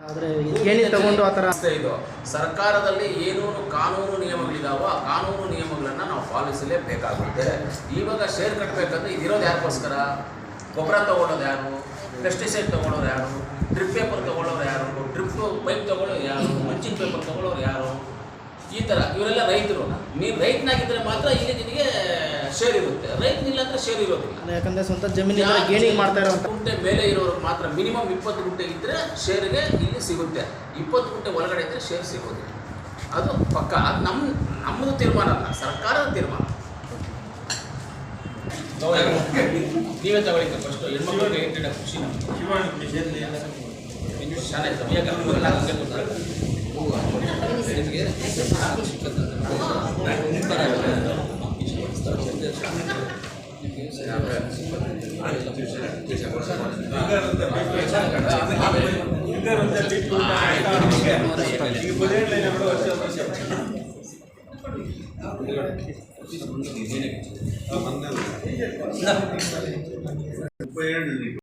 ಆದರೆ ಏನೇ ತಗೊಂಡು ಆ ಥರ ಇದು ಸರ್ಕಾರದಲ್ಲಿ ಏನೇನು ಕಾನೂನು ನಿಯಮಗಳಿದಾವೋ ಆ ಕಾನೂನು ನಿಯಮಗಳನ್ನು ನಾವು ಪಾಲಿಸಲೇಬೇಕಾಗುತ್ತೆ. ಇವಾಗ ಶೇರ್ ಕಟ್ಟಬೇಕಂದ್ರೆ ಇದಿರೋದು ಯಾರಿಗೋಸ್ಕರ? ಗೊಬ್ಬರ ತೊಗೊಳ್ಳೋದು ಯಾರು, ಪೆಸ್ಟಿಸೈಡ್ ತೊಗೊಳ್ಳೋರು ಯಾರು, ಡ್ರಿಪ್ ಪೇಪರ್ ತೊಗೊಳ್ಳೋರು ಯಾರು, ಡ್ರಿಪ್ ಪೈಪ್ ತೊಗೊಳ್ಳೋರು ಯಾರು, ಮಂಚಿನ ಪೇಪರ್ ತೊಗೊಳ್ಳೋರು ಯಾರು? ಈ ಥರ ಇವರೆಲ್ಲ ರೈತರು. ನೀನು ರೈತನಾಗಿದ್ದರೆ ಮಾತ್ರ ಇಲ್ಲಿ ನಿನಗೆ ಶೇರ್ ಇರುತ್ತೆ, ರೈತನಿಲ್ಲ ಅಂದರೆ ಶೇರ್ ಇರೋದಿಲ್ಲ. ಯಾಕಂದರೆ ಸ್ವಂತ ಜಮೀನಿಂದ ಗೇಣಿಂಗ್ ಮಾಡ್ತಾ ಇರೋ ಗುಂಟೆ ಮೇಲೆ ಇರೋರಿಗೆ ಮಾತ್ರ ಮಿನಿಮಮ್ 20 ಗುಂಟೆ ಇದ್ದರೆ ಶೇರಿಗೆ ಇಲ್ಲಿ ಸಿಗುತ್ತೆ. 20 ಗುಂಟೆ ಒಳಗಡೆ ಇದ್ದರೆ ಶೇರ್ ಸಿಗೋದಿಲ್ಲ. ಅದು ಪಕ್ಕ. ಅದು ನಮ್ಮದು ತೀರ್ಮಾನ ಅಲ್ಲ, ಸರ್ಕಾರದ ತೀರ್ಮಾನ. ನೀವೇ ತಗೊಳ್ಳಿ ಫಸ್ಟು. ಹೆಣ್ಮಕ್ಳಿಗೆ ಏನಿದೆ ಖುಷಿ ನಮಗೆ ಚೆನ್ನಾಗಿ